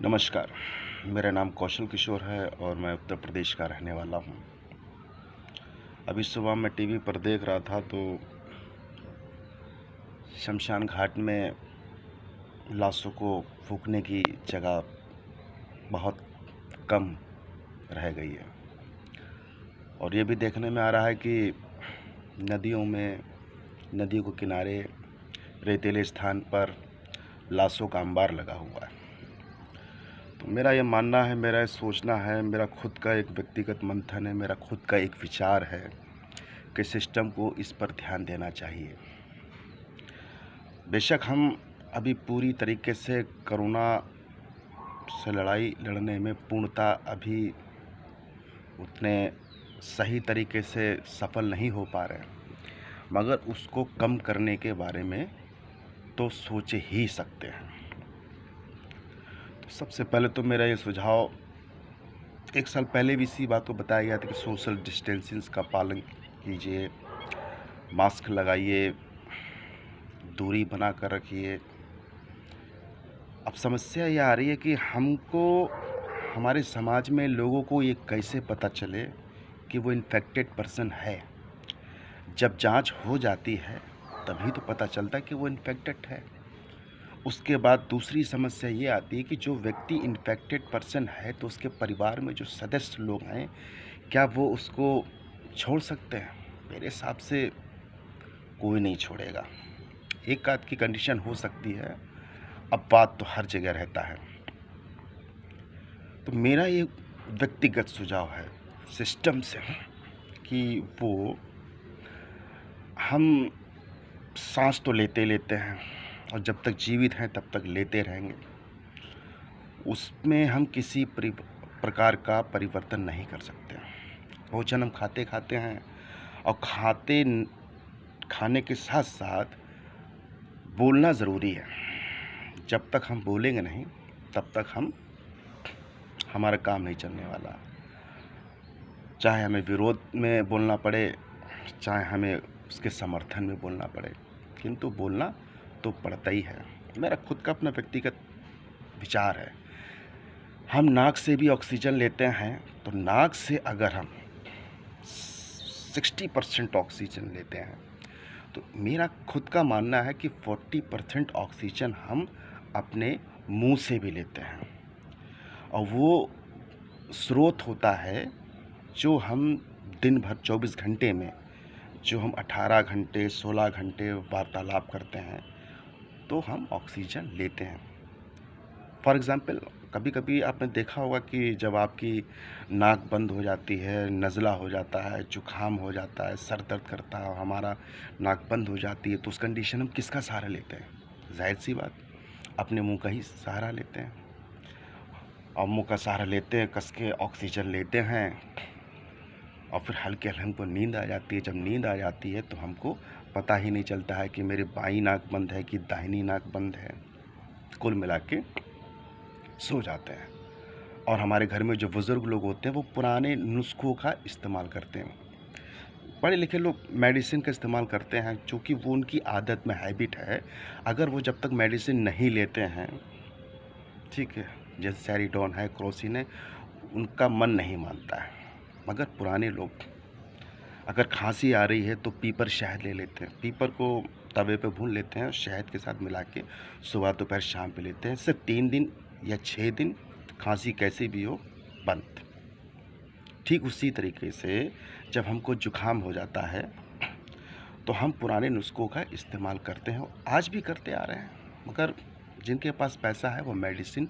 नमस्कार। मेरा नाम कौशल किशोर है और मैं उत्तर प्रदेश का रहने वाला हूँ। अभी सुबह मैं टीवी पर देख रहा था तो शमशान घाट में लाशों को फूँकने की जगह बहुत कम रह गई है और ये भी देखने में आ रहा है कि नदियों में, नदियों के किनारे, रेतीले स्थान पर लाशों का अंबार लगा हुआ है। तो मेरा ये मानना है, मेरा ये सोचना है, मेरा खुद का एक व्यक्तिगत मंथन है, मेरा खुद का एक विचार है कि सिस्टम को इस पर ध्यान देना चाहिए। बेशक हम अभी पूरी तरीके से कोरोना से लड़ाई लड़ने में पूर्णतः अभी उतने सही तरीके से सफल नहीं हो पा रहे हैं, मगर उसको कम करने के बारे में तो सोच ही सकते हैं। तो सबसे पहले तो मेरा ये सुझाव, 1 साल पहले भी इसी बात को बताया गया था कि सोशल डिस्टेंसिंग का पालन कीजिए, मास्क लगाइए, दूरी बना कर रखिए। अब समस्या ये आ रही है कि हमको, हमारे समाज में लोगों को ये कैसे पता चले कि वो इन्फेक्टेड पर्सन है। जब जांच हो जाती है तभी तो पता चलता है कि वो इन्फेक्टेड है। उसके बाद दूसरी समस्या ये आती है कि जो व्यक्ति इन्फेक्टेड पर्सन है तो उसके परिवार में जो सदस्य लोग हैं, क्या वो उसको छोड़ सकते हैं? मेरे हिसाब से कोई नहीं छोड़ेगा। एक आध की कंडीशन हो सकती है, अपवाद तो हर जगह रहता है। तो मेरा ये व्यक्तिगत सुझाव है सिस्टम से कि वो, हम सांस तो लेते लेते हैं और जब तक जीवित हैं तब तक लेते रहेंगे। उसमें हम किसी प्रकार का परिवर्तन नहीं कर सकते। भोजन हम खाते खाते हैं और खाने के साथ साथ बोलना ज़रूरी है। जब तक हम बोलेंगे नहीं तब तक हमारा काम नहीं चलने वाला। चाहे हमें विरोध में बोलना पड़े, चाहे हमें उसके समर्थन में बोलना पड़े, किंतु बोलना तो पड़ता ही है। मेरा खुद का अपना व्यक्तिगत विचार है। हम नाक से भी ऑक्सीजन लेते हैं, तो नाक से अगर हम 60% ऑक्सीजन लेते हैं तो मेरा खुद का मानना है कि 40% ऑक्सीजन हम अपने मुंह से भी लेते हैं और वो स्रोत होता है जो हम दिन भर 24 घंटे में, जो हम 18 घंटे 16 घंटे वार्तालाप करते हैं तो हम ऑक्सीजन लेते हैं। फॉर एग्ज़ाम्पल, कभी कभी आपने देखा होगा कि जब आपकी नाक बंद हो जाती है, नज़ला हो जाता है, जुकाम हो जाता है, सर दर्द करता है और हमारा नाक बंद हो जाती है, तो उस कंडीशन में किसका सहारा लेते हैं? जाहिर सी बात, अपने मुंह का ही सहारा लेते हैं और मुंह का सहारा लेते हैं, कस के ऑक्सीजन लेते हैं और फिर हल्के हल्के हमको नींद आ जाती है। जब नींद आ जाती है तो हमको पता ही नहीं चलता है कि मेरी बाईं नाक बंद है कि दाहिनी नाक बंद है। कुल मिला के सो जाते हैं। और हमारे घर में जो बुज़ुर्ग लोग होते हैं वो पुराने नुस्ख़ों का इस्तेमाल करते हैं। पढ़े लिखे लोग मेडिसिन का इस्तेमाल करते हैं, चूँकि वो उनकी आदत में हैबिट है। अगर वो जब तक मेडिसिन नहीं लेते हैं, ठीक है, जैसे सैरिडोन है, क्रोसिन है, उनका मन नहीं मानता है। मगर पुराने लोग, अगर खांसी आ रही है तो पीपर शहद ले लेते हैं। पीपर को तवे पे भून लेते हैं और शहद के साथ मिला के सुबह दोपहर शाम पे लेते हैं। सिर्फ 3 दिन या 6 दिन खांसी कैसी भी हो, बंद। ठीक उसी तरीके से जब हमको जुकाम हो जाता है तो हम पुराने नुस्ख़ों का इस्तेमाल करते हैं, आज भी करते आ रहे हैं। मगर जिनके पास पैसा है वो मेडिसिन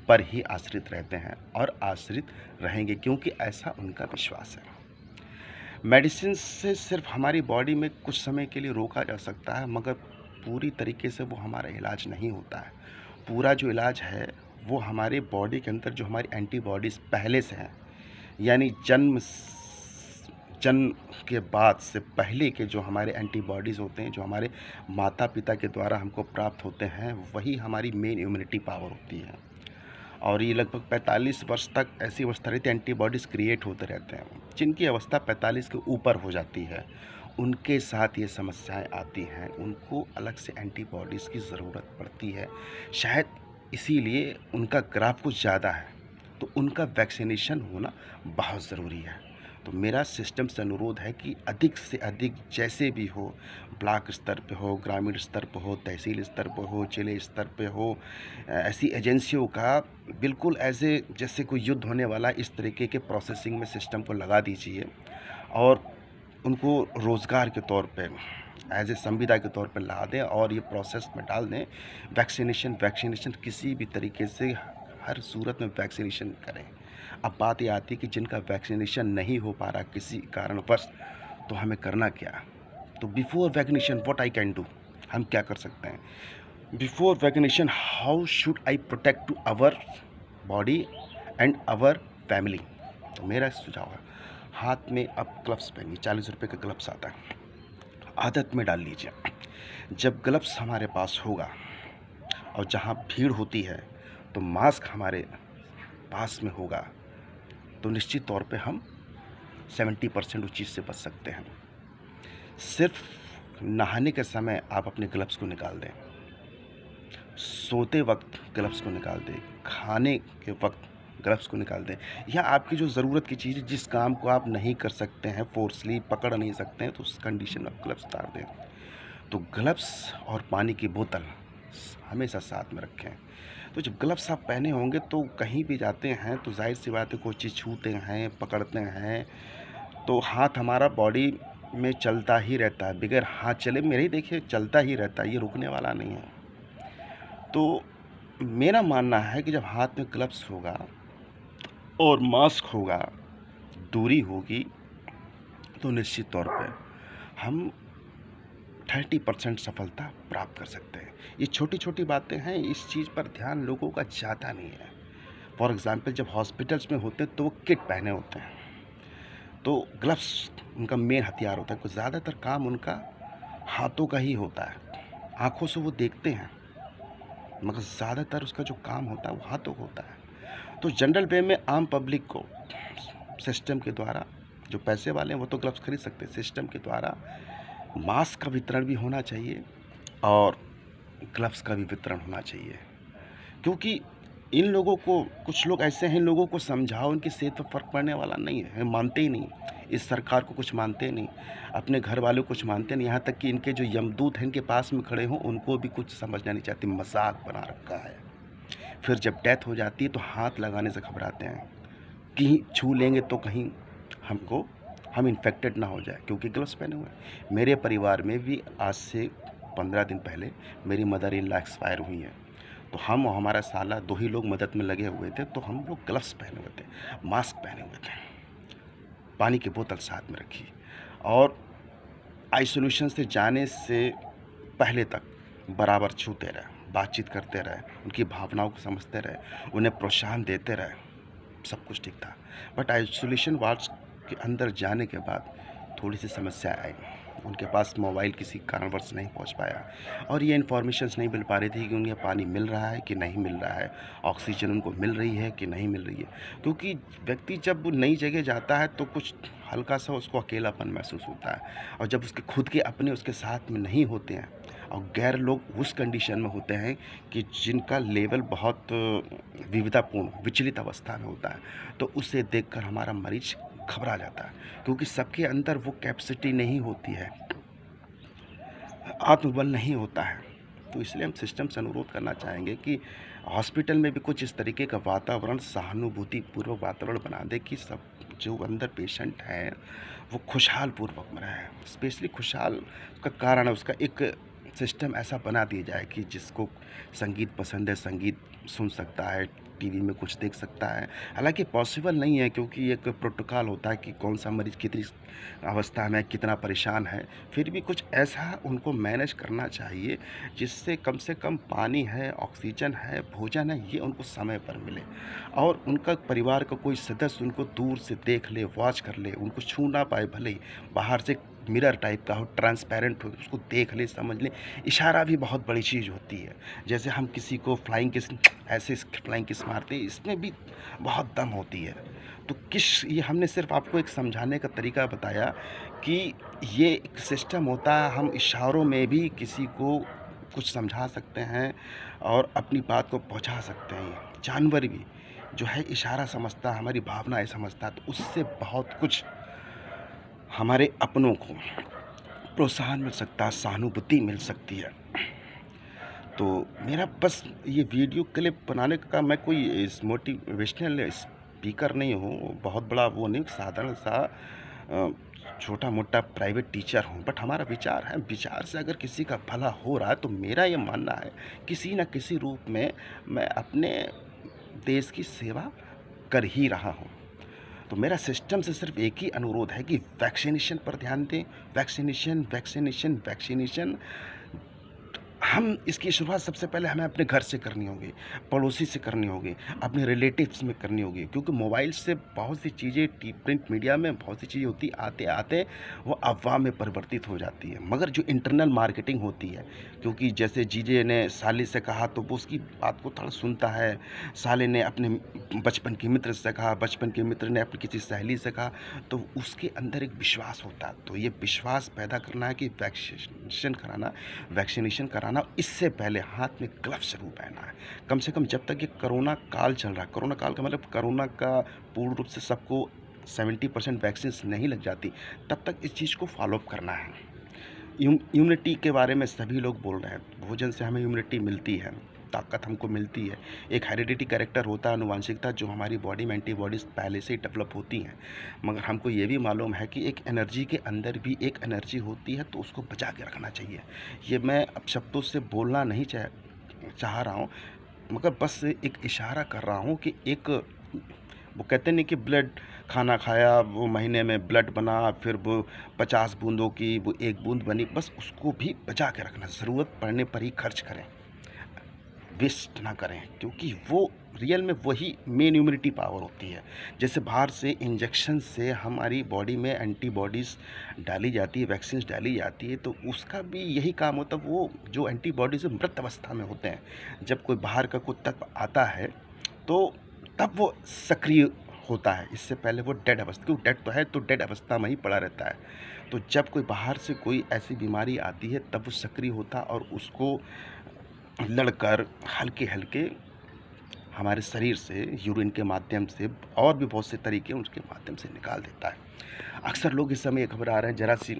पर ही आश्रित रहते हैं और आश्रित रहेंगे, क्योंकि ऐसा उनका विश्वास है। मेडिसिन से सिर्फ हमारी बॉडी में कुछ समय के लिए रोका जा सकता है, मगर पूरी तरीके से वो हमारा इलाज नहीं होता है। पूरा जो इलाज है वो हमारे बॉडी के अंदर जो हमारी एंटीबॉडीज़ पहले से हैं, यानी जन्म के बाद से पहले के जो हमारे एंटीबॉडीज़ होते हैं, जो हमारे माता पिता के द्वारा हमको प्राप्त होते हैं, वही हमारी मेन इम्यूनिटी पावर होती है। और ये लगभग 45 वर्ष तक ऐसी अवस्था रहती है, एंटीबॉडीज़ क्रिएट होते रहते हैं। जिनकी अवस्था 45 के ऊपर हो जाती है, उनके साथ ये समस्याएं आती हैं, उनको अलग से एंटीबॉडीज़ की ज़रूरत पड़ती है। शायद इसीलिए उनका ग्राफ कुछ ज़्यादा है, तो उनका वैक्सीनेशन होना बहुत ज़रूरी है। तो मेरा सिस्टम से अनुरोध है कि अधिक से अधिक जैसे भी हो, ब्लॉक स्तर पे हो, ग्रामीण स्तर पे हो, तहसील स्तर पे हो, जिले स्तर पे हो, ऐसी एजेंसियों का बिल्कुल ऐसे जैसे कोई युद्ध होने वाला इस तरीके के प्रोसेसिंग में सिस्टम को लगा दीजिए और उनको रोज़गार के तौर पे एज ए संविदा के तौर पर ला दें और ये प्रोसेस में डाल दें। वैक्सीनेशन किसी भी तरीके से हर सूरत में वैक्सीनेशन करें। अब बात ये आती है कि जिनका वैक्सीनेशन नहीं हो पा रहा किसी कारणवश, तो हमें करना क्या? तो before vaccination what I can do, हम क्या कर सकते हैं? Before vaccination how should I protect to our body and our family? तो मेरा सुझाव है, हाथ में अब ग्लव्स पहनिए, 40 रुपये का ग्लव्स आता है, आदत में डाल लीजिए। जब ग्लव्स हमारे पास होगा और जहाँ भीड़ होती है तो मास्क हमारे पास में होगा, तो निश्चित तौर पे हम 70% उस चीज़ से बच सकते हैं। सिर्फ नहाने के समय आप अपने ग्लव्स को निकाल दें, सोते वक्त ग्लव्स को निकाल दें, खाने के वक्त ग्लव्स को निकाल दें, या आपकी जो ज़रूरत की चीज़, जिस काम को आप नहीं कर सकते हैं, फोर्सली पकड़ नहीं सकते हैं, तो उस कंडीशन में आप ग्लव्स उतार दें। तो ग्लव्स और पानी की बोतल हमेशा साथ में रखें। तो जब ग्लव्स आप पहने होंगे तो कहीं भी जाते हैं तो जाहिर सी बात है कोई चीज़ छूते हैं, पकड़ते हैं, तो हाथ हमारा बॉडी में चलता ही रहता है, बगैर हाथ चले मेरे ही देखिए चलता ही रहता है, ये रुकने वाला नहीं है। तो मेरा मानना है कि जब हाथ में ग्लव्स होगा और मास्क होगा, दूरी होगी, तो निश्चित तौर पे हम 30% सफलता प्राप्त कर सकते हैं। ये छोटी छोटी बातें हैं, इस चीज़ पर ध्यान लोगों का ज़्यादा नहीं है। फॉर एग्ज़ाम्पल जब हॉस्पिटल्स में होते हैं तो वो किट पहने होते हैं, तो ग्लव्स उनका मेन हथियार होता है, कुछ ज़्यादातर काम उनका हाथों का ही होता है। आँखों से वो देखते हैं मगर ज़्यादातर उसका जो काम होता है वो हाथों का होता है। तो जनरल वे में आम पब्लिक को सिस्टम के द्वारा, जो पैसे वाले हैं वो तो ग्लव्स खरीद सकते हैं, सिस्टम के द्वारा मास्क का वितरण भी होना चाहिए और ग्लव्स का भी वितरण होना चाहिए। क्योंकि इन लोगों को, कुछ लोग ऐसे हैं, इन लोगों को समझाओ, इनकी सेहत पर फ़र्क पड़ने वाला नहीं है, मानते ही नहीं, इस सरकार को कुछ मानते ही नहीं, अपने घर वालों को कुछ मानते नहीं, यहाँ तक कि इनके जो यमदूत हैं इनके पास में खड़े हों उनको भी कुछ समझना नहीं चाहते, मजाक बना रखा है। फिर जब डेथ हो जाती है तो हाथ लगाने से घबराते हैं, कहीं छू लेंगे तो कहीं हम इन्फेक्टेड ना हो जाए, क्योंकि ग्लव्स पहने हुए हैं। मेरे परिवार में भी आज से 15 दिन पहले मेरी मदर इन लॉ एक्सपायर हुई हैं, तो हम और हमारा साला 2 ही लोग मदद में लगे हुए थे, तो हम लोग ग्लव्स पहने हुए थे, मास्क पहने हुए थे, पानी की बोतल साथ में रखी और आइसोलेशन से जाने से पहले तक बराबर छूते रहे, बातचीत करते रहे, उनकी भावनाओं को समझते रहे, उन्हें प्रोत्साहन देते रहे, सब कुछ ठीक था। बट आइसोलेशन वार्ड्स के अंदर जाने के बाद थोड़ी सी समस्या आई, उनके पास मोबाइल किसी कारणवश नहीं पहुंच पाया और ये इन्फॉर्मेशंस नहीं मिल पा रही थी कि उन्हें पानी मिल रहा है कि नहीं मिल रहा है, ऑक्सीजन उनको मिल रही है कि नहीं मिल रही है। क्योंकि व्यक्ति जब नई जगह जाता है तो कुछ हल्का सा उसको अकेलापन महसूस होता है, और जब उसके खुद के अपने उसके साथ में नहीं होते हैं और गैर लोग उस कंडीशन में होते हैं कि जिनका लेवल बहुत विविधतापूर्ण विचलित अवस्था में होता है, तो उसे देखकर हमारा मरीज घबरा जाता है, क्योंकि सबके अंदर वो कैपेसिटी नहीं होती है, आत्मबल नहीं होता है। तो इसलिए हम सिस्टम से अनुरोध करना चाहेंगे कि हॉस्पिटल में भी कुछ इस तरीके का वातावरण, सहानुभूतिपूर्वक वातावरण बना दे कि सब जो अंदर पेशेंट हैं वो खुशहाल पूर्वक में रहें। स्पेशली खुशहाल का कारण है, उसका एक सिस्टम ऐसा बना दिया जाए कि जिसको संगीत पसंद है संगीत सुन सकता है, टीवी में कुछ देख सकता है। हालांकि पॉसिबल नहीं है, क्योंकि एक प्रोटोकॉल होता है कि कौन सा मरीज़ कितनी अवस्था में कितना परेशान है, फिर भी कुछ ऐसा उनको मैनेज करना चाहिए जिससे कम से कम पानी है, ऑक्सीजन है, भोजन है, ये उनको समय पर मिले और उनका परिवार का कोई सदस्य उनको दूर से देख ले, वॉच कर ले, उनको छू ना पाए, भले ही बाहर से मिरर टाइप का हो, ट्रांसपेरेंट हो, उसको देख ले, समझ ले। इशारा भी बहुत बड़ी चीज़ होती है, जैसे हम किसी को फ्लाइंग किस ऐसे फ्लाइंग किस मारते हैं, इसमें भी बहुत दम होती है। तो ये हमने सिर्फ आपको एक समझाने का तरीका बताया कि ये एक सिस्टम होता है, हम इशारों में भी किसी को सब कुछ समझा सकते हैं और अपनी बात को पहुंचा सकते हैं। जानवर भी जो है इशारा समझता, हमारी भावनाएं समझता, तो उससे बहुत कुछ हमारे अपनों को प्रोत्साहन मिल सकता है, सहानुभूति मिल सकती है। तो मेरा बस ये वीडियो क्लिप बनाने का, मैं कोई इस मोटिवेशनल स्पीकर नहीं हूँ, बहुत बड़ा वो नहीं, साधारण सा छोटा मोटा प्राइवेट टीचर हूँ। बट हमारा विचार है, विचार से अगर किसी का भला हो रहा है तो मेरा ये मानना है किसी न किसी रूप में मैं अपने देश की सेवा कर ही रहा हूँ। तो मेरा सिस्टम से सिर्फ एक ही अनुरोध है कि वैक्सीनेशन पर ध्यान दें। Vaccination, vaccination, vaccination. हम इसकी शुरुआत सबसे पहले हमें अपने घर से करनी होगी, पड़ोसी से करनी होगी, अपने रिलेटिव्स में करनी होगी, क्योंकि मोबाइल से बहुत सी चीज़ें, प्रिंट मीडिया में बहुत सी चीज़ें होती, आते आते वो अफवाह में परिवर्तित हो जाती है। मगर जो इंटरनल मार्केटिंग होती है, क्योंकि जैसे जीजे ने साले से कहा तो वो उसकी बात को थोड़ा सुनता है, साले ने अपने बचपन के मित्र से कहा, बचपन के मित्र ने अपनी किसी सहेली से कहा, तो उसके अंदर एक विश्वास होता है। तो ये विश्वास पैदा करना है कि वैक्सीनेशन कराना, इससे पहले हाथ में ग्लव्स जरूर पहनना है। कम से कम जब तक ये कोरोना काल चल रहा है, कोरोना काल का मतलब कोरोना का पूर्ण रूप से सबको 70% वैक्सीन नहीं लग जाती, तब तक इस चीज़ को फॉलोअप करना है। इम्यूनिटी के बारे में सभी लोग बोल रहे हैं, भोजन से हमें इम्यूनिटी मिलती है, ताकत हमको मिलती है। एक हेरिडिटी कैरेक्टर होता है, आनुवांशिकता, जो हमारी बॉडी में एंटीबॉडीज़ पहले से ही डेवलप होती हैं। मगर हमको ये भी मालूम है कि एक एनर्जी के अंदर भी एक एनर्जी होती है, तो उसको बचा के रखना चाहिए। ये मैं अब शब्दों से बोलना नहीं चाह रहा हूँ, मगर बस एक इशारा कर रहा हूँ कि एक, वो कहते नहीं कि ब्लड खाना खाया, वो महीने में ब्लड बना, फिर वो 50 बूंदों की वो 1 बूंद बनी, बस उसको भी बचा के रखना, ज़रूरत पड़ने पर ही खर्च करें, वेस्ट ना करें, क्योंकि वो रियल में वही मेन इम्यूनिटी पावर होती है। जैसे बाहर से इंजेक्शन से हमारी बॉडी में एंटीबॉडीज़ डाली जाती है, वैक्सीन डाली जाती है, तो उसका भी यही काम होता है। वो जो एंटीबॉडीज़ मृत अवस्था में होते हैं, जब कोई बाहर का कोई तत्व आता है तो तब वो सक्रिय होता है। इससे पहले वो डेड अवस्था, क्योंकि डेड तो है तो डेड अवस्था में ही पड़ा रहता है। तो जब कोई बाहर से कोई ऐसी बीमारी आती है तब वो सक्रिय होता है और उसको लड़कर हल्के हल्के हमारे शरीर से यूरिन के माध्यम से और भी बहुत से तरीके उसके माध्यम से निकाल देता है। अक्सर लोग इस समय घबरा रहे हैं, जरा सी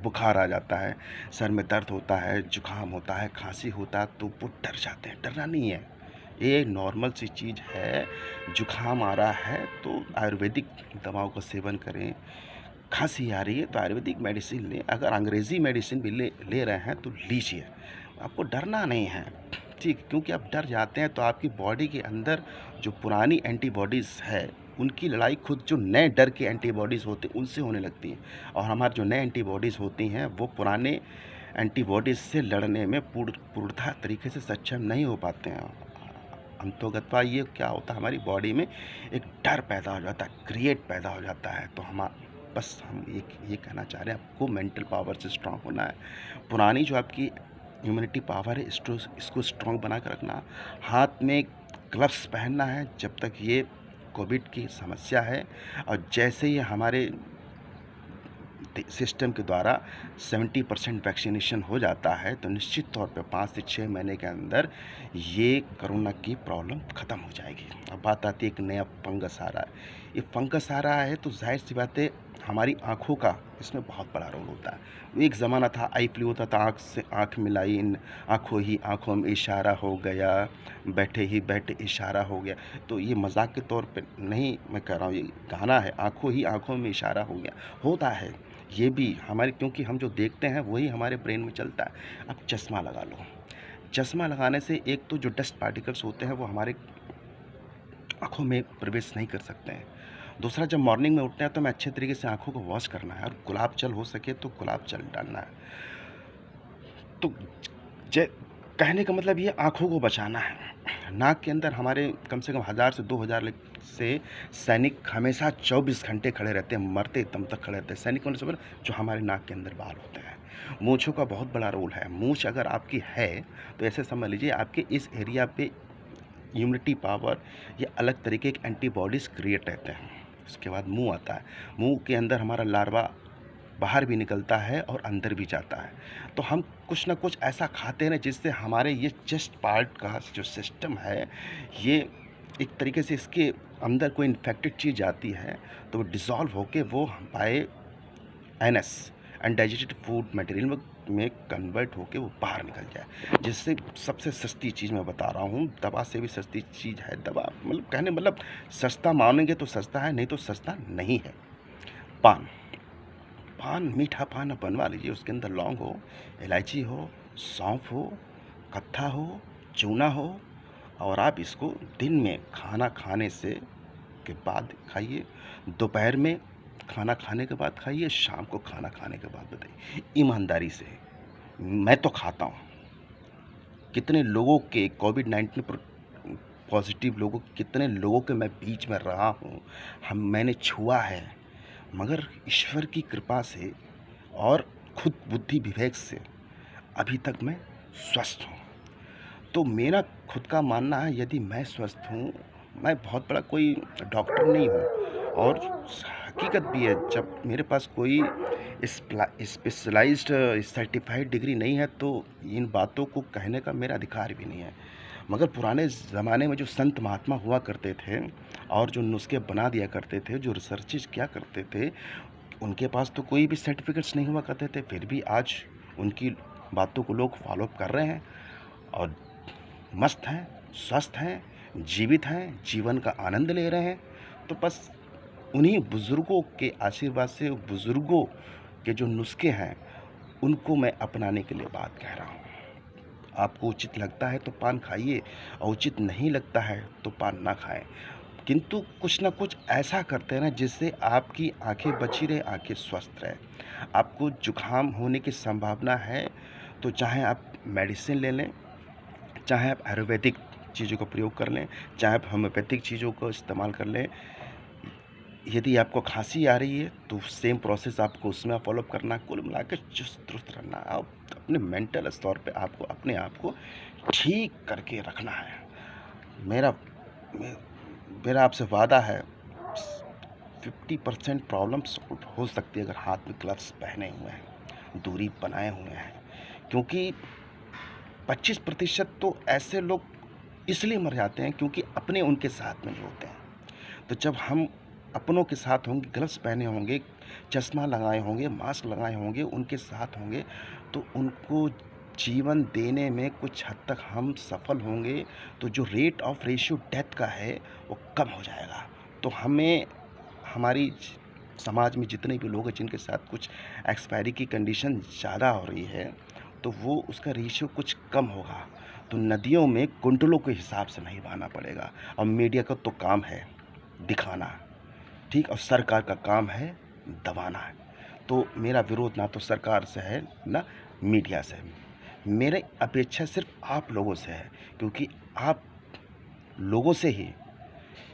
बुखार आ जाता है, सर में दर्द होता है, जुकाम होता है, खांसी होता है, तो वो डर जाते हैं। डरना नहीं है, ये नॉर्मल सी चीज़ है। जुकाम आ रहा है तो आयुर्वेदिक दवाओं का सेवन करें, खांसी आ रही है तो आयुर्वेदिक मेडिसिन लें, अगर अंग्रेज़ी मेडिसिन भी ले रहे हैं तो लीजिए, आपको डरना नहीं है, ठीक। क्योंकि आप डर जाते हैं तो आपकी बॉडी के अंदर जो पुरानी एंटीबॉडीज़ है, उनकी लड़ाई खुद जो नए डर के एंटीबॉडीज़ होते हैं उनसे होने लगती हैं, और हमारे जो नए एंटीबॉडीज़ होती हैं वो पुराने एंटीबॉडीज़ से लड़ने में पूर्णतः तरीके से सक्षम नहीं हो पाते हैं। अंतोगत्वा ये क्या होता है, हमारी बॉडी में एक डर पैदा हो जाता है, क्रिएट पैदा हो जाता है। तो बस हम ये कहना चाह रहे हैं, आपको मेंटल पावर से स्ट्रांग होना है। पुरानी जो आपकी इम्यूनिटी पावर है, इसको स्ट्रांग बना कर रखना। हाथ में ग्लव्स पहनना है जब तक ये कोविड की समस्या है, और जैसे ही हमारे सिस्टम के द्वारा 70% वैक्सीनेशन हो जाता है तो निश्चित तौर पे 5 से 6 महीने के अंदर ये कोरोना की प्रॉब्लम ख़त्म हो जाएगी। अब बात आती है एक नया फंगस आ रहा है, ये फंगस आ रहा है तो जाहिर सी बात है हमारी आँखों का इसमें बहुत बड़ा रोल होता है। एक ज़माना था आई फ्लू होता था, आँख से आँख मिलाई, इन आँखों ही आँखों में इशारा हो गया, बैठे ही बैठे इशारा हो गया। तो ये मजाक के तौर पे नहीं मैं कह रहा हूँ, ये गाना है, आँखों ही आँखों में इशारा हो गया, होता है ये भी हमारे, क्योंकि हम जो देखते हैं वही हमारे ब्रेन में चलता है। अब चश्मा लगा लो, चश्मा लगाने से एक तो जो डस्ट पार्टिकल्स होते हैं वो हमारे आँखों में प्रवेश नहीं कर सकते हैं। दूसरा, जब मॉर्निंग में उठते हैं तो हमें अच्छे तरीके से आँखों को वॉश करना है, और गुलाब जल हो सके तो गुलाब जल डालना है। तो कहने का मतलब ये आँखों को बचाना है। नाक के अंदर हमारे कम से कम 1000 से 2000 से सैनिक हमेशा 24 घंटे खड़े रहते हैं, मरते दम तक खड़े रहते हैं। सैनिक होने से पहले जो हमारे नाक के अंदर बाल होते हैं। मूँछों का बहुत बड़ा रोल है। मूँछ अगर आपकी है तो ऐसे समझ लीजिए आपके इस एरिया पे इम्यूनिटी पावर या अलग तरीके के एंटीबॉडीज़ क्रिएट रहते हैं। उसके बाद मुंह आता है, मुंह के अंदर हमारा लार्वा बाहर भी निकलता है और अंदर भी जाता है। तो हम कुछ ना कुछ ऐसा खाते हैं ना जिससे हमारे ये चेस्ट पार्ट का जो सिस्टम है, ये एक तरीके से इसके अंदर कोई इन्फेक्टेड चीज़ आती है तो वो डिज़ॉल्व होके वो बाय एनएस अनडाइजेस्टेड फूड मटेरियल में कन्वर्ट होके वो बाहर निकल जाए। जिससे सबसे सस्ती चीज़ मैं बता रहा हूँ, दवा से भी सस्ती चीज़ है दवा, मतलब कहने मतलब सस्ता मानेंगे तो सस्ता है, नहीं तो सस्ता नहीं है। पान, पान मीठा पान आप बनवा लीजिए, उसके अंदर लौंग हो, इलायची हो, सौंफ हो, कत्था हो, चूना हो, और आप इसको दिन में खाना खाने से के बाद खाइए, दोपहर में खाना खाने के बाद खाइए, शाम को खाना खाने के बाद बताइए ईमानदारी से। मैं तो खाता हूँ। कितने लोगों के कोविड-19 पॉजिटिव लोगों कितने लोगों के मैं बीच में रहा हूँ, मैंने छुआ है, मगर ईश्वर की कृपा से और खुद बुद्धि विवेक से अभी तक मैं स्वस्थ हूँ। तो मेरा खुद का मानना है, यदि मैं स्वस्थ हूँ, मैं बहुत बड़ा कोई डॉक्टर नहीं हूँ, और हकीकत भी है, जब मेरे पास कोई स्पेशलाइज्ड सर्टिफाइड डिग्री नहीं है तो इन बातों को कहने का मेरा अधिकार भी नहीं है। मगर पुराने ज़माने में जो संत महात्मा हुआ करते थे और जो नुस्खे बना दिया करते थे, जो रिसर्चेज किया करते थे, उनके पास तो कोई भी सर्टिफिकेट्स नहीं हुआ करते थे, फिर भी आज उनकी बातों को लोग फॉलो कर रहे हैं और मस्त हैं, स्वस्थ हैं, जीवित हैं, जीवन का आनंद ले रहे हैं। तो बस उन्हीं बुज़ुर्गों के आशीर्वाद से, बुज़ुर्गों के जो नुस्खे हैं, उनको मैं अपनाने के लिए बात कह रहा हूँ। आपको उचित लगता है तो पान खाइए, और उचित नहीं लगता है तो पान ना खाएँ। किंतु कुछ ना कुछ ऐसा करते हैं ना जिससे आपकी आँखें बची रहे, आँखें स्वस्थ रहें। आपको जुकाम होने की संभावना है तो चाहे आप मेडिसिन ले लें, चाहे आप आयुर्वेदिक चीज़ों का प्रयोग कर लें, चाहे आप होम्योपैथिक चीज़ों को इस्तेमाल कर लें। यदि आपको खांसी आ रही है तो सेम प्रोसेस आपको उसमें फॉलो करना, कुल मिला के चुस्त दुरुस्त रहना। आप अपने मेंटल स्तर पे आपको अपने आप को ठीक करके रखना है। मेरा मे- मेरा आपसे वादा है, 50% प्रॉब्लम सॉल्व हो सकती है अगर हाथ में ग्लव्स पहने हुए हैं, दूरी बनाए हुए हैं। क्योंकि 25% तो ऐसे लोग इसलिए मर जाते हैं क्योंकि अपने उनके साथ में नहीं होते हैं। तो जब हम अपनों के साथ होंगे, ग्लव्स पहने होंगे, चश्मा लगाए होंगे, मास्क लगाए होंगे, उनके साथ होंगे, तो उनको जीवन देने में कुछ हद तक हम सफल होंगे। तो जो रेट ऑफ रेशियो डेथ का है वो कम हो जाएगा। तो हमें हमारी समाज में जितने भी लोग हैं जिनके साथ कुछ एक्सपायरी की कंडीशन ज़्यादा हो रही है, तो वो उसका रेशियो कुछ कम होगा। तो नदियों में कुंटलों के हिसाब से नहीं बहाना पड़ेगा। और मीडिया का तो काम है दिखाना, ठीक, और सरकार का काम है दबाना है। तो मेरा विरोध ना तो सरकार से है ना मीडिया से है। मेरी अपेक्षा सिर्फ आप लोगों से है, क्योंकि आप लोगों से ही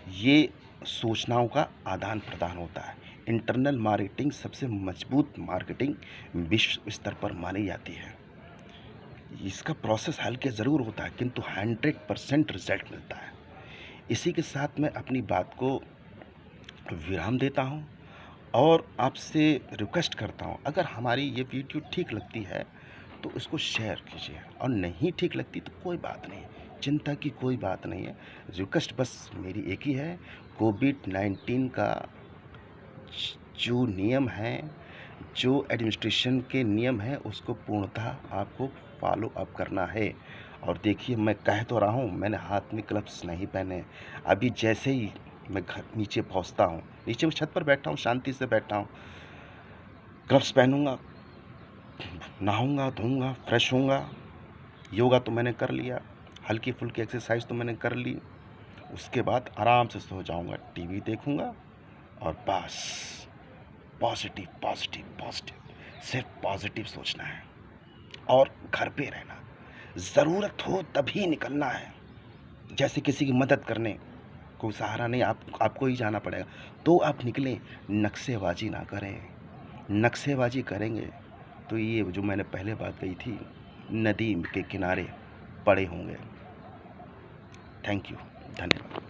ये सूचनाओं का आदान प्रदान होता है। इंटरनल मार्केटिंग सबसे मजबूत मार्केटिंग विश्व स्तर पर मानी जाती है। इसका प्रोसेस हल्के ज़रूर होता है किंतु 100% रिजल्ट मिलता है। इसी के साथ मैं अपनी बात को विराम देता हूँ और आपसे रिक्वेस्ट करता हूँ, अगर हमारी ये वीडियो ठीक लगती है तो इसको शेयर कीजिए, और नहीं ठीक लगती तो कोई बात नहीं, चिंता की कोई बात नहीं है। रिक्वेस्ट बस मेरी एक ही है, कोविड-19 का जो नियम हैं, जो एडमिनिस्ट्रेशन के नियम हैं, उसको पूर्णतः आपको फॉलो अप करना है। और देखिए, मैं कह तो रहा हूँ, मैंने हाथ में ग्लव्स नहीं पहने। अभी जैसे ही मैं घर नीचे पहुँचता हूँ, नीचे मैं छत पर बैठा हूँ, शांति से बैठा हूँ, ग्लव्स पहनूँगा, नहाऊँगा, धोऊँगा, फ्रेश होऊँगा। योगा तो मैंने कर लिया, हल्की-फुल्की एक्सरसाइज तो मैंने कर ली। उसके बाद आराम से सो जाऊँगा, टीवी देखूँगा, और बस पॉजिटिव, पॉजिटिव, पॉजिटिव, सिर्फ पॉजिटिव सोचना है और घर पे रहना। ज़रूरत हो तभी निकलना है। जैसे किसी की मदद करने, कोई सहारा नहीं, आपको ही जाना पड़ेगा, तो आप निकलें, नक्शेबाजी ना करें। नक्शेबाजी करेंगे तो ये जो मैंने पहले बात कही थी, नदी के किनारे पड़े होंगे। थैंक यू, धन्यवाद।